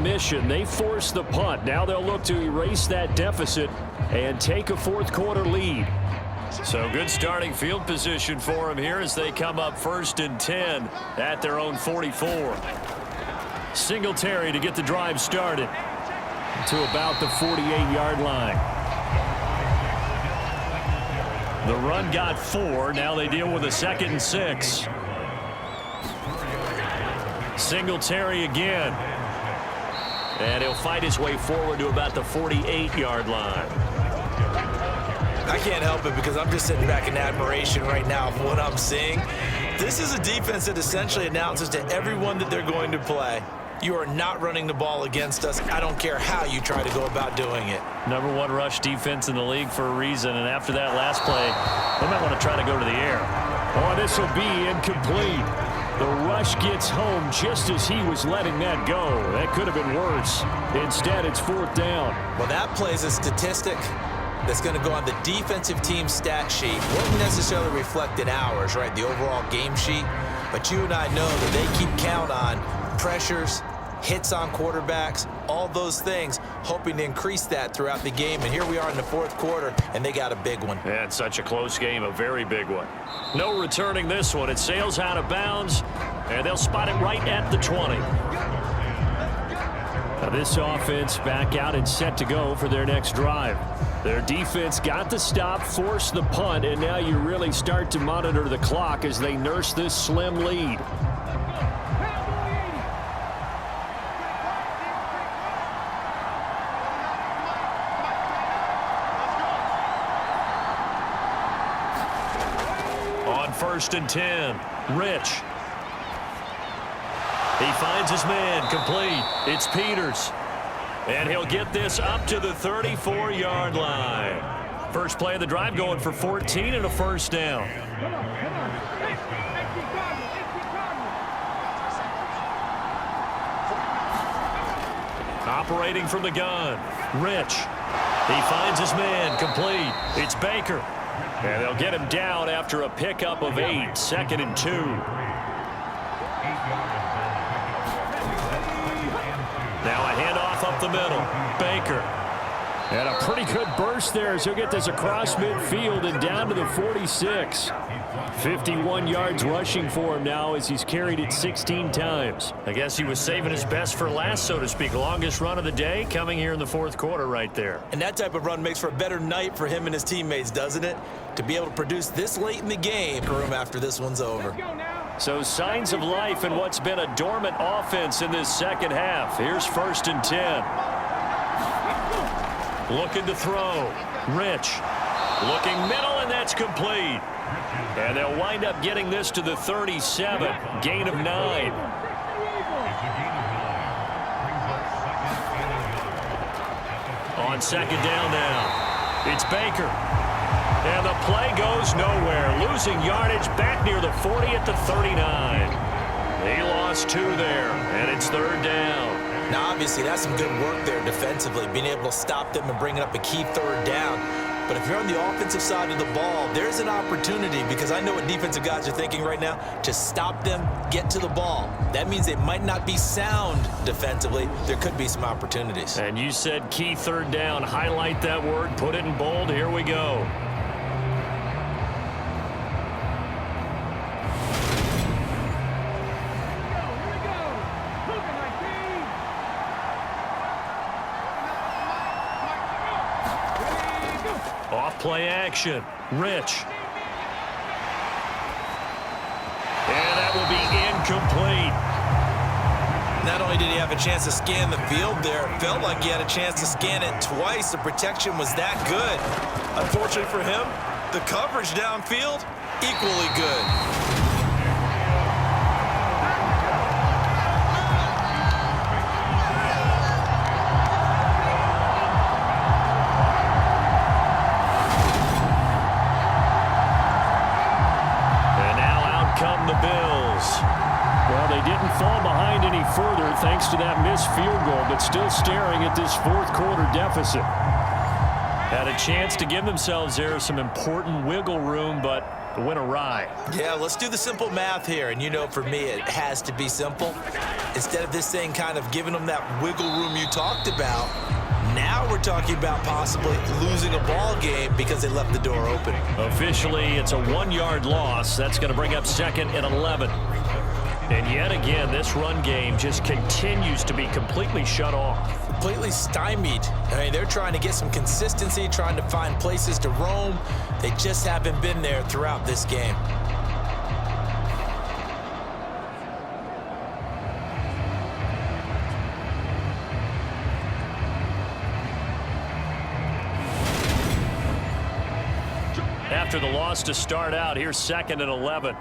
mission. They force the punt. Now they'll look to erase that deficit and take a fourth-quarter lead. So good starting field position for them here as they come up 1st and 10 at their own 44. Singletary to get the drive started to about the 48-yard line. The run got 4. Now they deal with a 2nd and 6. Singletary again. And he'll fight his way forward to about the 48-yard line. I can't help it because I'm just sitting back in admiration right now of what I'm seeing. This is a defense that essentially announces to everyone that they're going to play, you are not running the ball against us. I don't care how you try to go about doing it. Number 1 rush defense in the league for a reason, and after that last play, they might want to try to go to the air. Oh, this will be incomplete. The rush gets home just as he was letting that go. That could have been worse. Instead, it's 4th down. Well, that plays a statistic that's going to go on the defensive team stat sheet. Won't necessarily reflect in ours, right, the overall game sheet. But you and I know that they keep count on pressures, hits on quarterbacks, all those things, hoping to increase that throughout the game. And here we are in the 4th quarter, and they got a big one. Yeah, it's such a close game, a very big one. No returning this one. It sails out of bounds, and they'll spot it right at the 20. Now this offense back out and set to go for their next drive. Their defense got the stop, forced the punt, and now you really start to monitor the clock as they nurse this slim lead. On 1st and 10, Rich. He finds his man, complete. It's Peters. And he'll get this up to the 34-yard line. First play of the drive going for 14 and a 1st down. Operating from the gun, Rich. He finds his man, complete. It's Baker. And they'll get him down after a pickup of 8, 2nd and 2. Now a handoff up the middle. Baker. And a pretty good burst there as he'll get this across midfield and down to the 46. 51 yards rushing for him now as he's carried it 16 times. I guess he was saving his best for last, so to speak. Longest run of the day coming here in the 4th quarter right there. And that type of run makes for a better night for him and his teammates, doesn't it? To be able to produce this late in the game after this one's over. So signs of life in what's been a dormant offense in this 2nd half. Here's 1st and 10. Looking to throw. Rich. Looking middle, and that's complete. And they'll wind up getting this to the 37. Gain of 9. On 2nd down now. It's Baker. And the play goes nowhere. Losing yardage back near the 40 at the 39. He lost 2 there, and it's 3rd down. Now, obviously, that's some good work there defensively, being able to stop them and bringing up a key 3rd down. But if you're on the offensive side of the ball, there's an opportunity, because I know what defensive guys are thinking right now, to stop them, get to the ball. That means they might not be sound defensively. There could be some opportunities. And you said key 3rd down. Highlight that word. Put it in bold. Here we go. Off-play action. Rich. And that will be incomplete. Not only did he have a chance to scan the field there, it felt like he had a chance to scan it twice. The protection was that good. Unfortunately for him, the coverage downfield, equally good. Further thanks to that missed field goal, but still staring at this 4th quarter deficit. Had a chance to give themselves there some important wiggle room, but went awry. Yeah, let's do the simple math here. And you know, for me, it has to be simple. Instead of this thing kind of giving them that wiggle room you talked about, now we're talking about possibly losing a ball game because they left the door open. Officially, it's a 1-yard loss. That's going to bring up 2nd and 11. And yet again, this run game just continues to be completely shut off. Completely stymied. I mean, they're trying to get some consistency, trying to find places to roam. They just haven't been there throughout this game. After the loss to start out, here's 2nd and 11.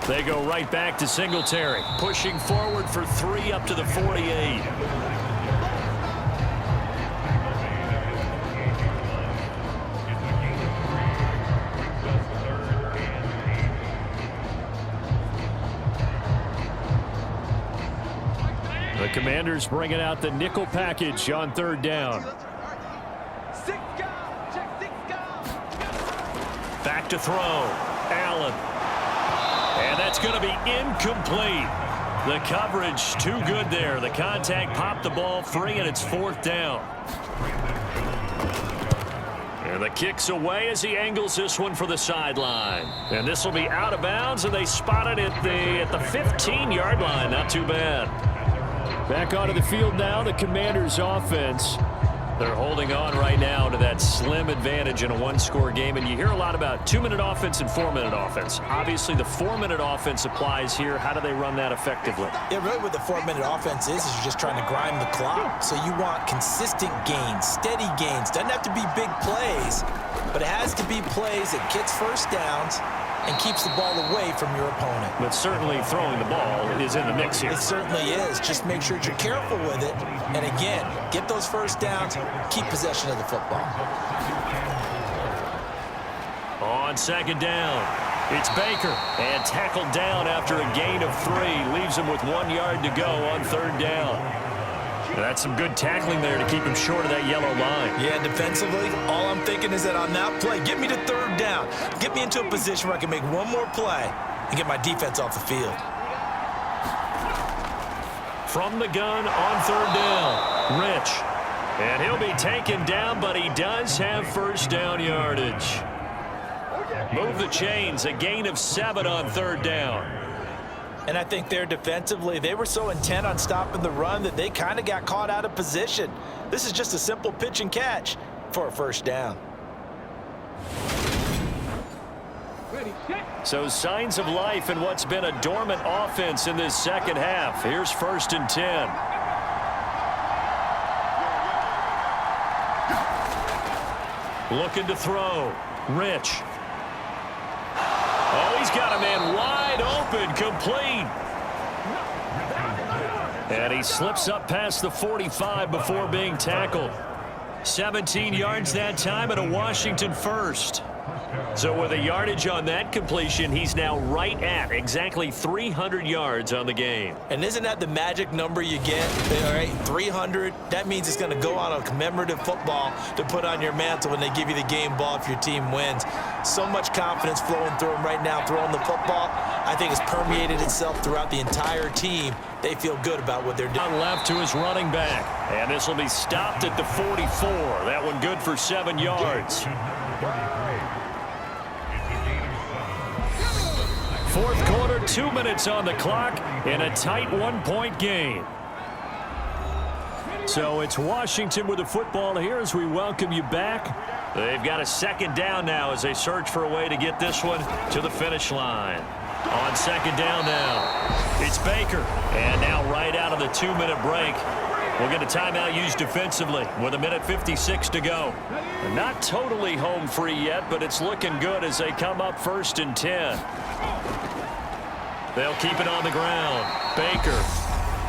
They go right back to Singletary, pushing forward for 3 up to the 48. The Commanders bringing out the nickel package on 3rd down. Back to throw. Allen. And that's going to be incomplete. The coverage too good there. The contact popped the ball free, and it's 4th down. And the kick's away as he angles this one for the sideline. And this will be out of bounds, and they spot it at the 15-yard line. Not too bad. Back onto the field now, the Commanders' offense. They're holding on right now to that slim advantage in a 1-score game. And you hear a lot about 2-minute offense and 4-minute offense. Obviously, the 4-minute offense applies here. How do they run that effectively? Yeah, really what the 4-minute offense is you're just trying to grind the clock. So you want consistent gains, steady gains. Doesn't have to be big plays, but it has to be plays that gets first downs and keeps the ball away from your opponent. But certainly throwing the ball is in the mix here. It certainly is. Just make sure you're careful with it. And again, get those first downs, keep possession of the football. On 2nd down, it's Baker. And tackled down after a gain of 3. Leaves him with 1 yard to go on 3rd down. That's some good tackling there to keep him short of that yellow line. Yeah, defensively, all I'm thinking is that on that play, get me to 3rd down. Get me into a position where I can make one more play and get my defense off the field. From the gun on 3rd down, Rich. And he'll be taken down, but he does have first down yardage. Move the chains, a gain of 7 on 3rd down. And I think there defensively, they were so intent on stopping the run that they kind of got caught out of position. This is just a simple pitch and catch for a first down. So signs of life in what's been a dormant offense in this second half. Here's 1st and 10. Looking to throw. Rich. Oh, he's got a man wide open, complete. And he slips up past the 45 before being tackled. 17 yards that time and a Washington first. So with a yardage on that completion, he's now right at exactly 300 yards on the game. And isn't that the magic number you get? All right, 300. That means it's going to go on a commemorative football to put on your mantle when they give you the game ball if your team wins. So much confidence flowing through him right now, throwing the football. I think it's permeated itself throughout the entire team. They feel good about what they're doing. Left to his running back. And this will be stopped at the 44. That one good for 7 yards. 4th quarter, 2 minutes on the clock in a tight 1-point game. So it's Washington with the football here as we welcome you back. They've got a 2nd down now as they search for a way to get this one to the finish line. On 2nd down now, it's Baker. And now right out of the 2-minute break, we'll get a timeout used defensively with 1:56 to go. Not totally home free yet, but it's looking good as they come up 1st and 10. They'll keep it on the ground. Baker.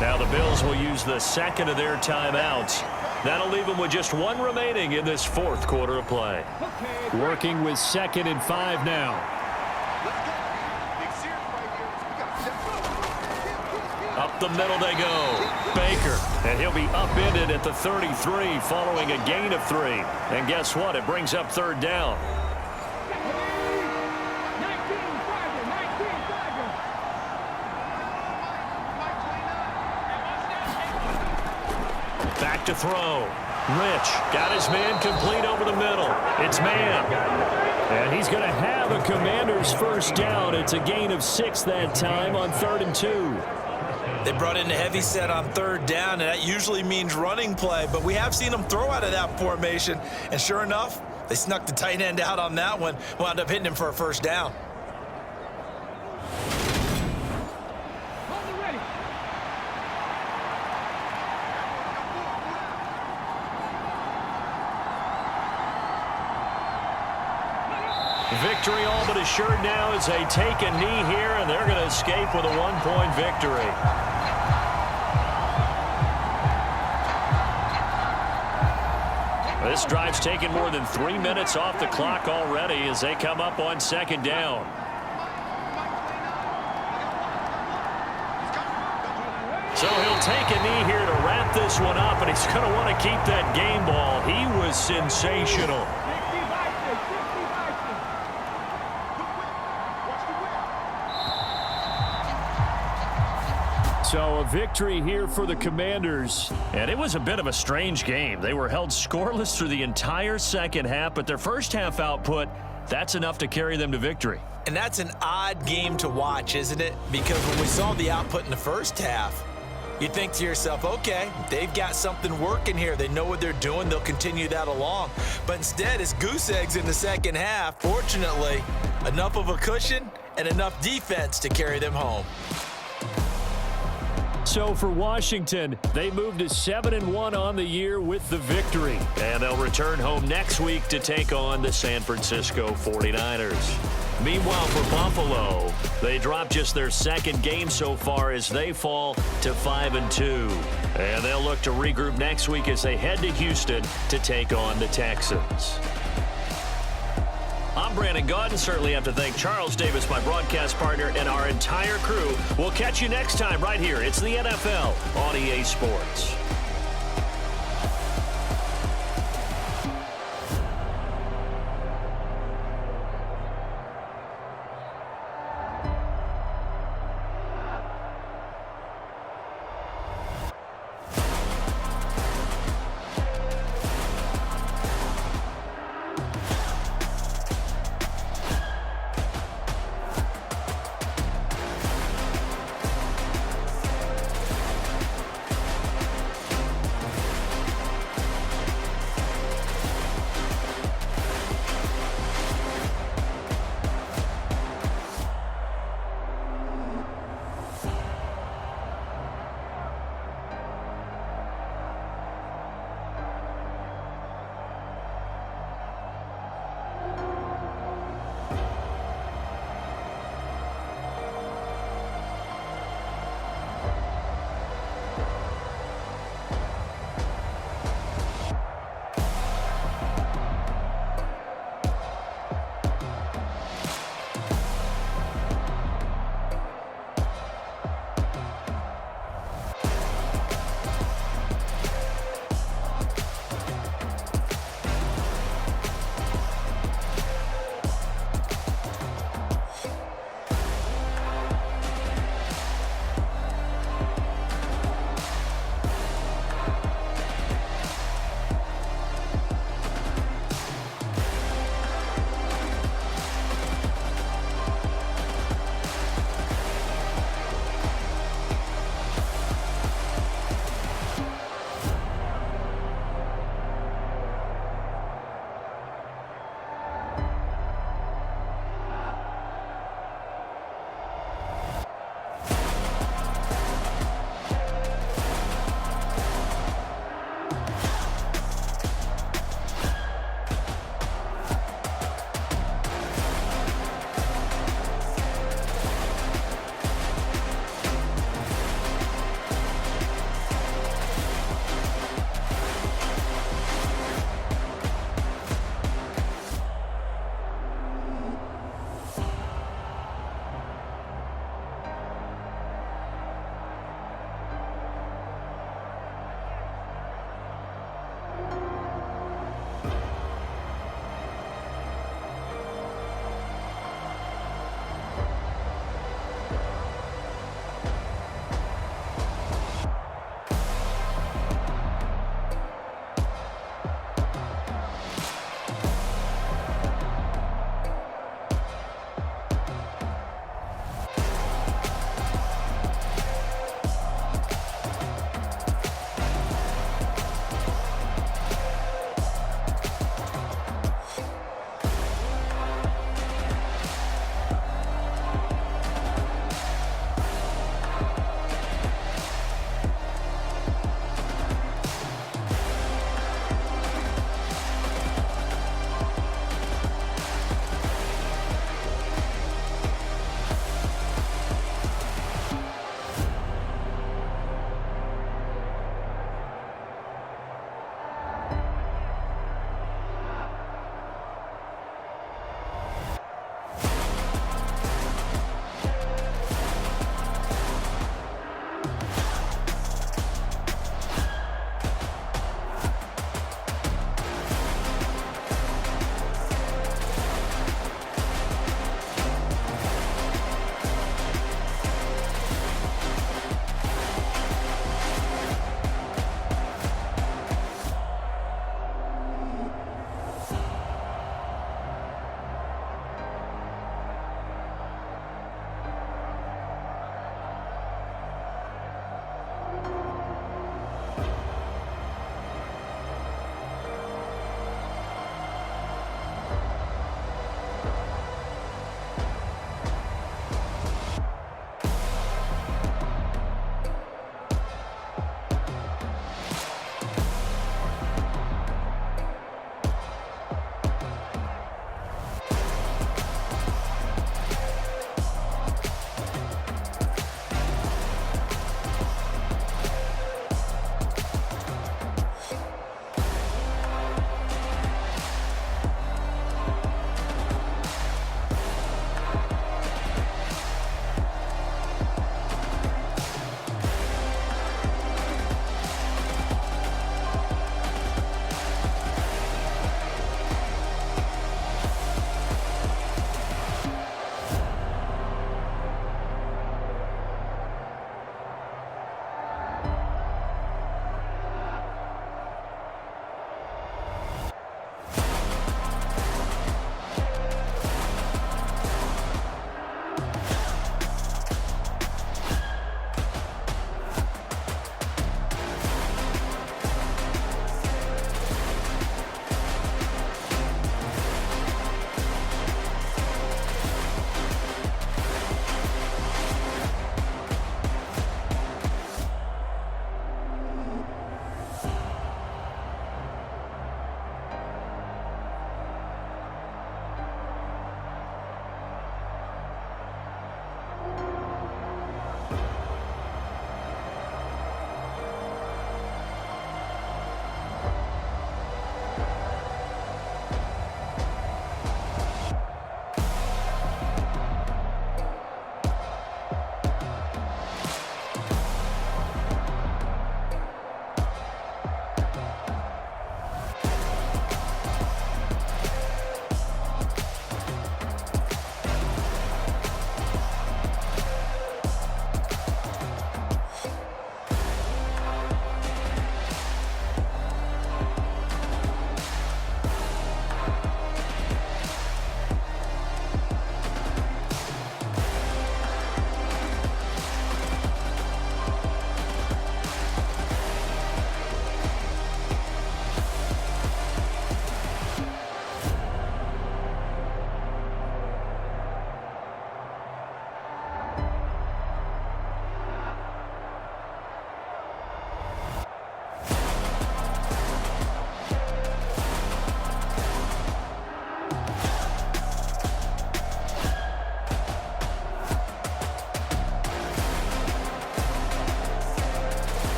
Now the Bills will use the 2nd of their timeouts. That'll leave them with just 1 remaining in this 4th quarter of play. Working with 2nd and 5 now. Up the middle they go. Baker, and he'll be upended at the 33 following a gain of 3. And guess what? It brings up third down. Back to throw. Rich got his man complete over the middle. It's man. And he's going to have a Commanders first down. It's a gain of 6 that time on 3rd and 2. They brought in a heavy set on third down, and that usually means running play, but we have seen them throw out of that formation, and sure enough, they snuck the tight end out on that one, wound up hitting him for a first down. Victory all but assured now as they take a knee here, and they're going to escape with a 1-point victory. This drive's taken more than 3 minutes off the clock already as they come up on 2nd down. So he'll take a knee here to wrap this one up, and he's going to want to keep that game ball. He was sensational. So a victory here for the Commanders. And it was a bit of a strange game. They were held scoreless through the entire second half, but their first half output, that's enough to carry them to victory. And that's an odd game to watch, isn't it? Because when we saw the output in the first half, you think to yourself, okay, they've got something working here. They know what they're doing. They'll continue that along. But instead, it's goose eggs in the second half. Fortunately, enough of a cushion and enough defense to carry them home. So for Washington, they moved to 7-1 on the year with the victory. And they'll return home next week to take on the San Francisco 49ers. Meanwhile, for Buffalo, they dropped just their 2nd game so far as they fall to 5-2. And they'll look to regroup next week as they head to Houston to take on the Texans. I'm Brandon Gaudin. Certainly have to thank Charles Davis, my broadcast partner, and our entire crew. We'll catch you next time right here. It's the NFL on EA Sports.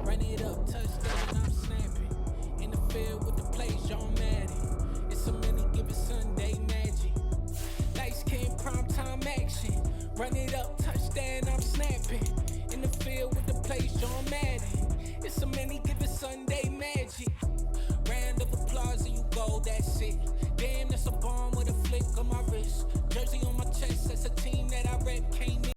Run it up, touchdown, I'm snapping. In the field with the plays, John Madden. It's a many given Sunday magic. Lights came primetime action. Run it up, touchdown, I'm snapping. In the field with the plays, John Madden. It's a many given Sunday magic. Round of applause and you go, that's it. Damn, that's a bomb with a flick on my wrist. Jersey on my chest, that's a team that I rep. Came in.